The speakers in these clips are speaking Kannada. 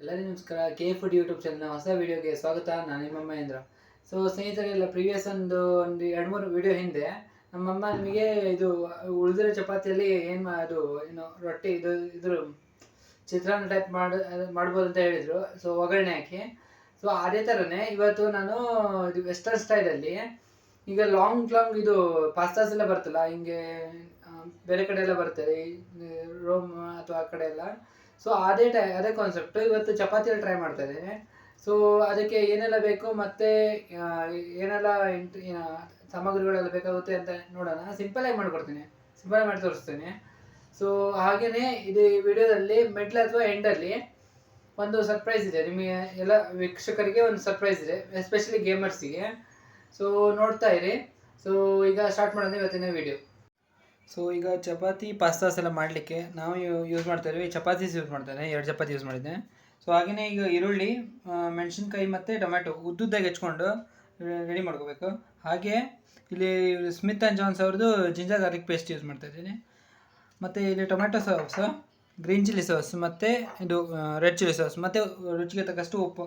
ಎಲ್ಲರಿಗೂ ನಮಸ್ಕಾರ. ಕೆ ಫುಡ್ ಯೂಟ್ಯೂಬ್ ಚಾನಲ್ನ ಹೊಸ ವಿಡಿಯೋಗೆ ಸ್ವಾಗತ. ನಾನು ನಿಮ್ಮ ಮಹೇಂದ್ರ. ಸೊ ಸ್ನೇಹಿತರೆಲ್ಲ ಪ್ರೀವಿಯಸ್ ಒಂದು 2-3 ವಿಡಿಯೋ ಹಿಂದೆ ನಮ್ಮಮ್ಮ ನಮಗೆ ಇದು ಉಳಿದಿರೋ ಚಪಾತಿಯಲ್ಲಿ ಅದು ಏನು ರೊಟ್ಟಿ ಇದ್ರ ಚಿತ್ರಾನ್ನ ಟೈಪ್ ಮಾಡ್ಬೋದು ಅಂತ ಹೇಳಿದರು. ಸೊ ಒಗ್ಗರಣೆ ಹಾಕಿ. ಸೊ ಅದೇ ಥರನೇ ಇವತ್ತು ನಾನು ಇದು ವೆಸ್ಟರ್ನ್ ಸ್ಟೈಲಲ್ಲಿ ಈಗ ಲಾಂಗ್ ಇದು ಪಾಸ್ತಾಸ್ ಎಲ್ಲ ಬರ್ತಲ್ಲ, ಹಿಂಗೆ ಬೇರೆ ಕಡೆ ಎಲ್ಲ ಬರ್ತದೆ, ರೋಮ್ ಅಥವಾ ಆ ಕಡೆ ಎಲ್ಲ. ಸೊ ಅದೇ ಕಾನ್ಸೆಪ್ಟು ಇವತ್ತು ಚಪಾತಿಯಲ್ಲಿ ಟ್ರೈ ಮಾಡ್ತಾ ಇದ್ದೇನೆ. ಸೊ ಅದಕ್ಕೆ ಏನೆಲ್ಲ ಬೇಕು ಮತ್ತು ಏನೆಲ್ಲ ಸಾಮಗ್ರಿಗಳೆಲ್ಲ ಬೇಕಾಗುತ್ತೆ ಅಂತ ನೋಡೋಣ. ಸಿಂಪಲಾಗಿ ಮಾಡಿಕೊಡ್ತೀನಿ, ಸಿಂಪಲಾಗಿ ಮಾಡಿ ತೋರಿಸ್ತೀನಿ. ಸೊ ಹಾಗೆಯೇ ಇದು ವಿಡಿಯೋದಲ್ಲಿ ಮಿಡ್ಲ್ ಅಥವಾ ಎಂಡಲ್ಲಿ ಒಂದು ಸರ್ಪ್ರೈಸ್ ಇದೆ, ನಿಮಗೆ ಎಲ್ಲ ವೀಕ್ಷಕರಿಗೆ ಒಂದು ಸರ್ಪ್ರೈಸ್ ಇದೆ, ಎಸ್ಪೆಷಲಿ ಗೇಮರ್ಸಿಗೆ. ಸೊ ನೋಡ್ತಾ ಇರಿ. ಸೊ ಈಗ ಸ್ಟಾರ್ಟ್ ಮಾಡೋಣ ಇವತ್ತಿನ ವಿಡಿಯೋ. ಸೊ ಈಗ ಚಪಾತಿ ಪಾಸ್ತಾಸ್ ಎಲ್ಲ ಮಾಡಲಿಕ್ಕೆ ನಾವು ಯೂಸ್ ಮಾಡ್ತಾ ಇದ್ದೀವಿ ಚಪಾತೀಸ್ ಯೂಸ್ ಮಾಡ್ತೇನೆ. 2 ಚಪಾತಿ ಯೂಸ್ ಮಾಡಿದ್ದೇನೆ. ಸೊ ಹಾಗೆಯೇ ಈಗ ಈರುಳ್ಳಿ, ಮೆಣಸಿನ್ಕಾಯಿ ಮತ್ತು ಟೊಮ್ಯಾಟೊ ಉದ್ದುದ್ದಾಗಿ ಹೆಚ್ಕೊಂಡು ರೆಡಿ ಮಾಡ್ಕೋಬೇಕು. ಹಾಗೆ ಇಲ್ಲಿ ಸ್ಮಿತ್ ಆ್ಯಂಡ್ ಜಾನ್ಸ್ ಅವ್ರದ್ದು ಜಿಂಜರ್ ಗಾರ್ಲಿಕ್ ಪೇಸ್ಟ್ ಯೂಸ್ ಮಾಡ್ತಾ ಇದ್ದೀನಿ. ಮತ್ತು ಇಲ್ಲಿ tomato sauce, green chilli sauce ಮತ್ತು ಇದು ರೆಡ್ ಚಿಲ್ಲಿ ಸಾಸ್ ಮತ್ತು ರುಚಿಗೆ ತಕ್ಕಷ್ಟು ಉಪ್ಪು.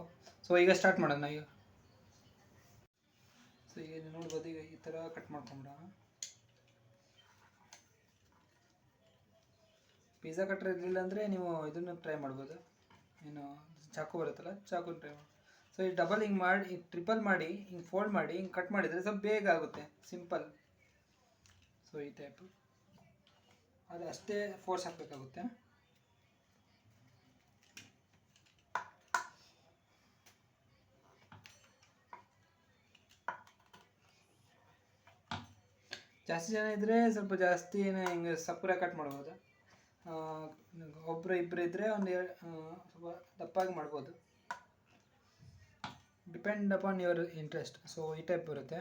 ಸೊ ಈಗ ಸ್ಟಾರ್ಟ್ ಮಾಡೋಣ. ಈಗ ಸೊ ಈಗ ನೋಡ್ಬೋದು, ಈಗ ಈ ಥರ ಕಟ್ ಮಾಡ್ಕೊಂಬಿಡೋಣ. ಪಿಜ್ಜಾ ಕಟ್ರ್ ಇರಲಿಲ್ಲ ಅಂದರೆ ನೀವು ಇದನ್ನು ಟ್ರೈ ಮಾಡ್ಬೋದು, ಏನು ಚಾಕು ಬರುತ್ತಲ್ಲ, ಚಾಕು ಟ್ರೈ ಮಾಡಿ. ಸೊ ಈ ಡಬಲ್ ಹಿಂಗೆ ಮಾಡಿ, ಟ್ರಿಪಲ್ ಮಾಡಿ, ಹಿಂಗೆ ಫೋಲ್ಡ್ ಮಾಡಿ, ಹಿಂಗೆ ಕಟ್ ಮಾಡಿದರೆ ಸ್ವಲ್ಪ ಬೇಗ ಆಗುತ್ತೆ, ಸಿಂಪಲ್. ಸೊ ಈ ಟೈಪು ಅದು ಅಷ್ಟೇ ಫೋರ್ಸ್ ಹಾಕಬೇಕಾಗುತ್ತೆ. ಜಾಸ್ತಿ ಜನ ಇದ್ದರೆ ಸ್ವಲ್ಪ ಜಾಸ್ತಿ ಹಿಂಗೆ ಸಪುರ ಕಟ್ ಮಾಡ್ಬೋದು. ಒಬ್ಬರು ಇಬ್ಬರು ಇದ್ದರೆ ಒಂದು ಸ್ವಲ್ಪ ದಪ್ಪಾಗಿ ಮಾಡ್ಬೋದು, depend upon your interest. So ಈ ಟೈಪ್ ಬರುತ್ತೆ.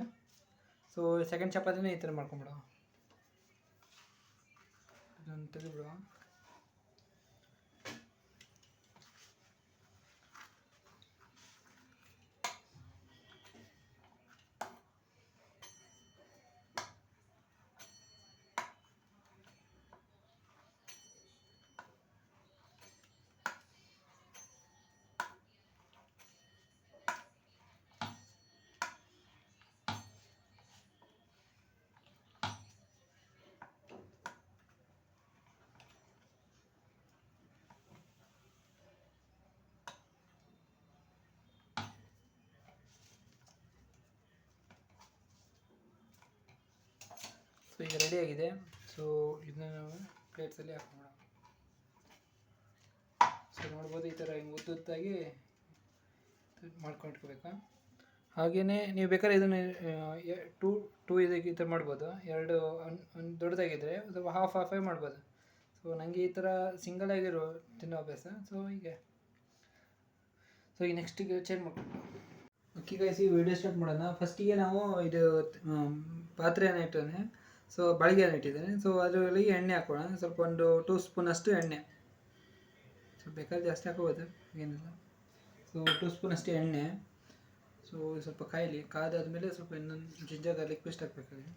ಸೊ ಸೆಕೆಂಡ್ ಚಪಾತಿನೇ ಈ ಥರ ಮಾಡ್ಕೊಂಬಿಡುವ, ಇದನ್ನು ತೆಗೆದುಬಿಡುವ. ಸೊ ಈಗ ರೆಡಿಯಾಗಿದೆ. ಸೊ ಇದನ್ನ ನಾವು ಪ್ಲೇಟ್ಸಲ್ಲಿ ಹಾಕೋಣ. ಸೊ ನೋಡ್ಬೋದು, ಈ ಥರ ಹಿಂಗೆ ಉದ್ದುದ್ದಾಗಿ ಮಾಡ್ಕೊಂಡಿಟ್ಕೋಬೇಕಾ. ಹಾಗೆಯೇ ನೀವು ಬೇಕಾದ್ರೆ ಇದನ್ನು ಟೂ ಇದಕ್ಕೆ ಈ ಥರ ಮಾಡ್ಬೋದು. ಎರಡು ಒಂದು ದೊಡ್ಡದಾಗಿದ್ದರೆ ಸ್ವಲ್ಪ ಹಾಫ್ ಮಾಡ್ಬೋದು. ಸೊ ನನಗೆ ಈ ಥರ ಸಿಂಗಲ್ ಆಗಿರೋ ತಿನ್ನೋ ಅಭ್ಯಾಸ. ಸೊ ಈಗ ನೆಕ್ಸ್ಟಿಗೆ ಚೇಂಜ್ ಮಾಡ್ಕೊಂಡು ಓಕೆ ಗೈಸ್, ಈ ವಿಡಿಯೋ ಸ್ಟಾರ್ಟ್ ಮಾಡೋಣ. ಫಸ್ಟಿಗೆ ನಾವು ಇದು ಪಾತ್ರೆಯನ್ನು ಇಟ್ಟೇನೆ. ಸೊ ಬಾಳಿಗೆಯನ್ನು ಇಟ್ಟಿದ್ದೇನೆ. ಸೊ ಅದರಲ್ಲಿ ಎಣ್ಣೆ ಹಾಕೋಣ. ಸ್ವಲ್ಪ ಒಂದು 2 ಸ್ಪೂನಷ್ಟು ಎಣ್ಣೆ, ಸ್ವಲ್ಪ ಬೇಕಾದ್ರೆ ಜಾಸ್ತಿ ಹಾಕೋಬೋದು, ಏನಿಲ್ಲ. ಸೊ 2 ಸ್ಪೂನಷ್ಟು ಎಣ್ಣೆ. ಸೊ ಸ್ವಲ್ಪ ಕಾದಾದ್ಮೇಲೆ ಸ್ವಲ್ಪ ಇನ್ನೊಂದು ಜಿಂಜರ್ ಗಾರ್ಲಿಕ್ ಪೇಸ್ಟ್ ಹಾಕಬೇಕಾಗಿದೆ.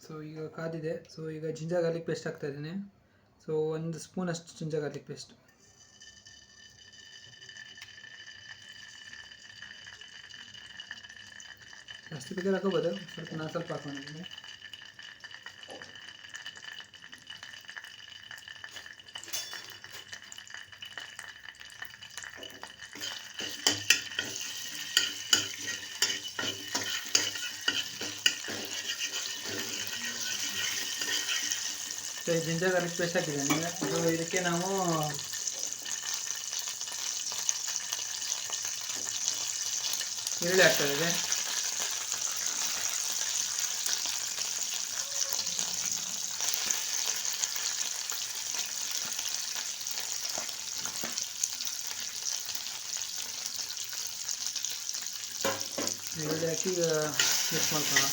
ಸೊ ಈಗ ಕಾದಿದೆ. ಸೊ ಈಗ ಜಿಂಜರ್ ಗಾರ್ಲಿಕ್ ಪೇಸ್ಟ್ ಹಾಕ್ತಾ ಇದ್ದೀನಿ. ಸೊ 1 ಸ್ಪೂನಷ್ಟು ಜಿಂಜರ್ ಗಾರ್ಲಿಕ್ ಪೇಸ್ಟ್. ಜಾಸ್ತಿ ಬೇಕಾದ್ರೆ ಹಾಕೋಬೋದು, ನಾನು ಸ್ವಲ್ಪ ಹಾಕೊಂಡಿದ್ದೀನಿ. ಸೊ ಜಿಂಜರ್ ಗಾರ್ಲಿಕ್ ಪೇಸ್ಟ್ ಹಾಕಿದ್ದೇನೆ. ಸೊ ಇದಕ್ಕೆ ನಾವು ಈರುಳ್ಳಿ ಹಾಕ್ತಾ ಇದ್ದೇವೆ. ಈರುಳ್ಳಿ ಹಾಕಿ ಮಿಕ್ಸ್ ಮಾಡ್ಕೊಳ್ಳೋಣ.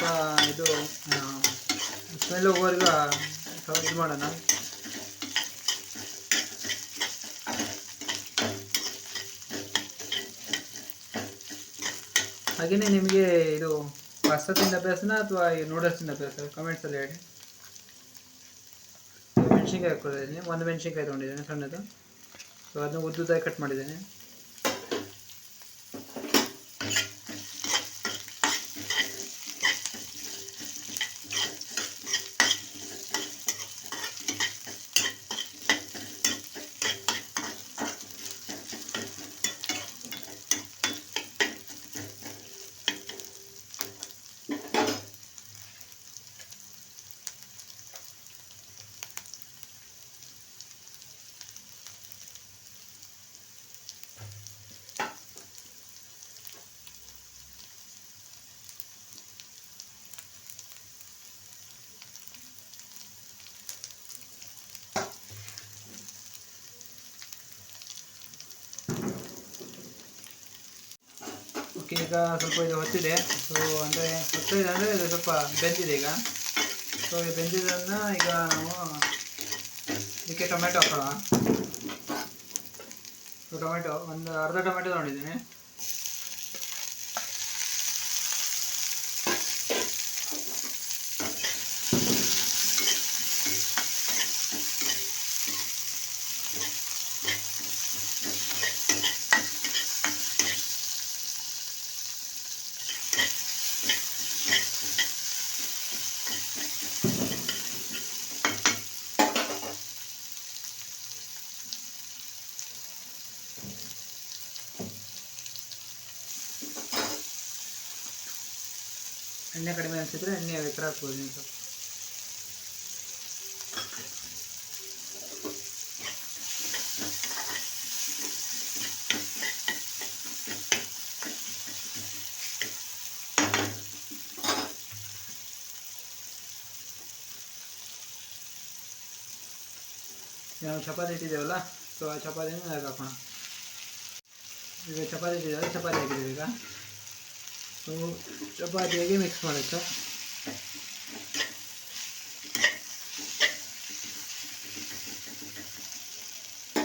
ಸ್ವಲ್ಪ ಇದು ಸ್ಮೆಲ್ ಹೋಗೋವರೆಗೂ ಇದು ಮಾಡೋಣ. ಹಾಗೆಯೇ ನಿಮಗೆ ಇದು ಪಾಸ್ತಾ ತಿಂದ ಅಭ್ಯಾಸನ ಅಥವಾ ಈ ನೂಡಲ್ಸ್ ತಿಂದ ಅಭ್ಯಾಸ ಕಮೆಂಟ್ಸಲ್ಲಿ ಹೇಳಿ. ಮೆಣಸಿನ್ಕಾಯಿ ಹಾಕ್ಕೊಳ್ತಿದ್ದೀನಿ, ಒಂದು ಮೆಣಸಿನ್ಕಾಯಿ ತೊಗೊಂಡಿದ್ದೇನೆ ಸಣ್ಣದು. ಸೊ ಅದನ್ನ ಉದ್ದುದಾಗಿ ಕಟ್ ಮಾಡಿದ್ದೇನೆ. ಓಕೆ, ಈಗ ಸ್ವಲ್ಪ ಇದು ಹೊತ್ತಿದೆ. ಸೊ ಅಂದರೆ ಹೊತ್ತಿದೆ ಅಂದರೆ ಇದು ಸ್ವಲ್ಪ ಬೆಂದಿದೆ ಈಗ. ಸೊ ಈ ಬೆಂದಿದ್ದನ್ನು ಈಗ ನಾವು ಇದಕ್ಕೆ ಟೊಮೆಟೊ ಹಾಕೋಣ. ಸೊ ಟೊಮೆಟೊ ಒಂದು ಅರ್ಧ ಟೊಮೆಟೊ ತೊಗೊಂಡಿದ್ದೀನಿ. ಎಣ್ಣೆ ಕಡಿಮೆ ಅನಿಸಿದ್ರೆ ಎಣ್ಣೆ ಬೇಕಾದ್ರೆ ಹಾಕ್ಬೋದು ನೀವು ಸ್ವಲ್ಪ. ನಾವು ಚಪಾತಿ ಇಟ್ಟಿದ್ದೇವಲ್ಲ, ಸೊ ಆ ಚಪಾತಿನ ಹಾಕೋಣ. ಈಗ ಚಪಾತಿ ಇಟ್ಟಿದ್ದೇವೆ, ಚಪಾತಿ ಹಾಕಿದ್ದೇವೆ. ಈಗ ಸೊ ಚಪಾತಿಯಾಗಿ ಮಿಕ್ಸ್ ಮಾಡುತ್ತೆ.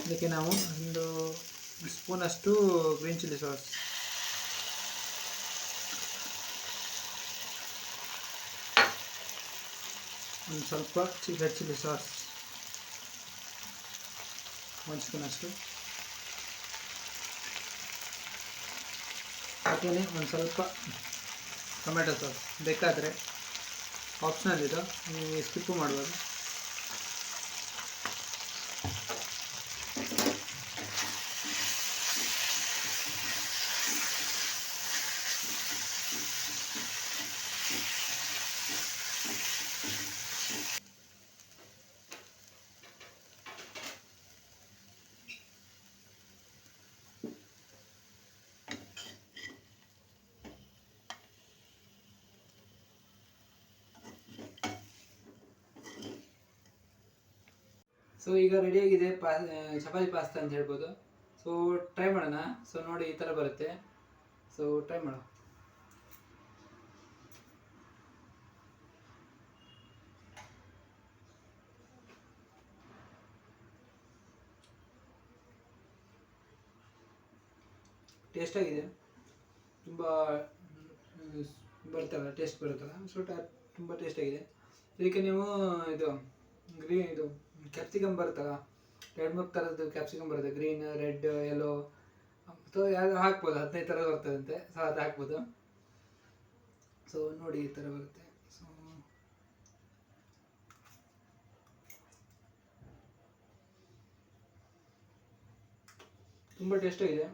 ಇದಕ್ಕೆ ನಾವು ಒಂದು ಸ್ಪೂನಷ್ಟು ಗ್ರೀನ್ ಚಿಲ್ಲಿ ಸಾಸ್, ಒಂದು ಸ್ವಲ್ಪ ರೆಡ್ ಚಿಲ್ಲಿ ಸಾಸ್, ಒಂದು ಸ್ಪೂನಷ್ಟು, ಹಾಗೆಯೇ ಒಂದು ಸ್ವಲ್ಪ ಟೊಮೆಟೊ ಸಾಸ್. ಬೇಕಾದರೆ ಆಪ್ಷನಲ್ ಇದು, ನೀವು ಸ್ಕಿಪ್ಪು ಮಾಡ್ಬೋದು. ಸೊ ಈಗ ರೆಡಿಯಾಗಿದೆ ಚಪಾತಿ ಪಾಸ್ತಾ ಅಂತ ಹೇಳ್ಬೋದು. ಸೊ ಟ್ರೈ ಮಾಡೋಣ. ಸೊ ನೋಡಿ, ಈ ಥರ ಬರುತ್ತೆ. ಸೊ ಟ್ರೈ ಮಾಡೋ. ಟೇಸ್ಟಾಗಿದೆ, ತುಂಬ ಬರ್ತಲ್ಲ, ಟೇಸ್ಟ್ ಬರುತ್ತಲ್ಲ. ಸೊ ತುಂಬ ಟೇಸ್ಟಾಗಿದೆ. ಇದಕ್ಕೆ ನೀವು ಇದು ಕ್ಯಾಪ್ಸಿಕಮ್ ಬರುತ್ತಲ್ಲ, 2-3 ಥರದ್ದು ಕ್ಯಾಪ್ಸಿಕಮ್ ಬರುತ್ತೆ, ಗ್ರೀನ್, ರೆಡ್, ಯೆಲ್ಲೋ. ಸೊ ಯಾವುದು ಹಾಕ್ಬೋದು, 15 ಥರ ಬರ್ತದಂತೆ. ಸೊ ಅದು ಹಾಕ್ಬೋದು. ಸೊ ನೋಡಿ, ಈ ಥರ ಬರುತ್ತೆ. ಸೊ ತುಂಬ ಟೇಸ್ಟಾಗಿದೆ.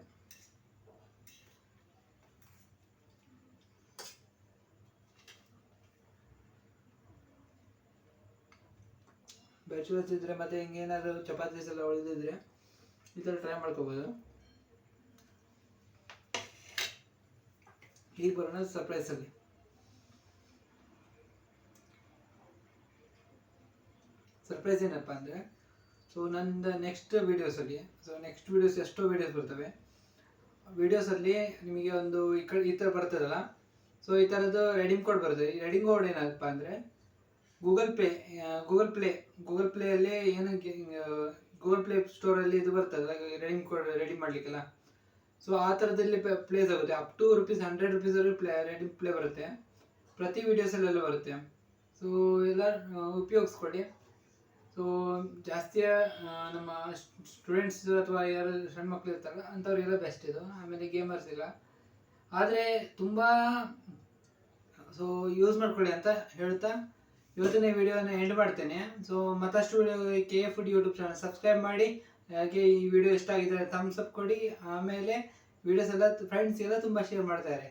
ಬ್ಯಾಚುಲರ್ಸ್ ಇದ್ದರೆ ಮತ್ತು ಹಿಂಗೇನಾದರೂ ಚಪಾತೀಸ್ ಎಲ್ಲ ಉಳಿದಿದ್ರೆ ಈ ಥರ ಟ್ರೈ ಮಾಡ್ಕೋಬೋದು. ಈಗ ಬರೋಣ ಸರ್ಪ್ರೈಸಲ್ಲಿ. ಸರ್ಪ್ರೈಸ್ ಏನಪ್ಪ ಅಂದರೆ, ಸೊ ನಂದು ನೆಕ್ಸ್ಟ್ ವೀಡಿಯೋಸಲ್ಲಿ, ಎಷ್ಟೋ ವೀಡಿಯೋಸ್ ಬರ್ತವೆ. ವೀಡಿಯೋಸಲ್ಲಿ ನಿಮಗೆ ಒಂದು ಈ ಥರ ಬರ್ತದಲ್ಲ, ಸೊ ಈ ಥರದ್ದು ರೆಡೀಮ್ ಕೋಡ್ ಬರುತ್ತೆ. ಈ ರೆಡೀಮ್ ಕೋಡ್ ಏನಪ್ಪ ಅಂದರೆ ಗೂಗಲ್ ಪ್ಲೇಯಲ್ಲಿ ಏನಕ್ಕೆ ಗೂಗಲ್ ಪ್ಲೇ ಸ್ಟೋರಲ್ಲಿ ಇದು ಬರ್ತದಲ್ಲ ರೆಡೀಮ್ ಕೋಡ್ ರೆಡಿ ಮಾಡಲಿಕ್ಕೆಲ್ಲ. ಸೊ ಆ ಥರದಲ್ಲಿ ಪ್ಲೇಸ್ ಆಗುತ್ತೆ. ಅಪ್ ಟು ₹100 ರೆಡೀಮ್ ಪ್ಲೇ ಬರುತ್ತೆ. ಪ್ರತಿ ವೀಡಿಯೋಸಲ್ಲೆಲ್ಲ ಬರುತ್ತೆ. ಸೊ ಎಲ್ಲ ಉಪಯೋಗಿಸ್ಕೊಳ್ಳಿ. ಸೊ ಜಾಸ್ತಿ ನಮ್ಮ ಸ್ಟೂಡೆಂಟ್ಸ್ ಅಥವಾ ಯಾರು ಸಣ್ಣ ಮಕ್ಕಳು ಇರ್ತಾರಲ್ಲ ಅಂಥವ್ರಿಗೆಲ್ಲ ಬೆಸ್ಟ್ ಇದು. ಆಮೇಲೆ ಗೇಮರ್ಸ್ ಇಲ್ಲ, ಆದರೆ ತುಂಬ ಸೊ ಯೂಸ್ ಮಾಡ್ಕೊಳ್ಳಿ ಅಂತ ಹೇಳ್ತಾ ಇವತ್ತಿನ ವಿಡಿಯೋನ ಎಂಡ್ ಮಾಡ್ತೇನೆ. ಸೊ ಮತ್ತಷ್ಟು video KA food YouTube channel subscribe ಮಾಡಿ. ಹಾಗೆ ಈ ವಿಡಿಯೋ ಇಷ್ಟ ಆಗಿದ್ರೆ ಥಮ್ಸ್ ಅಪ್ ಕೊಡಿ. ಆಮೇಲೆ ವಿಡಿಯೋಸ್ ಎಲ್ಲ ಫ್ರೆಂಡ್ಸ್ ಎಲ್ಲ ತುಂಬ ಶೇರ್ ಮಾಡ್ತಾರೆ.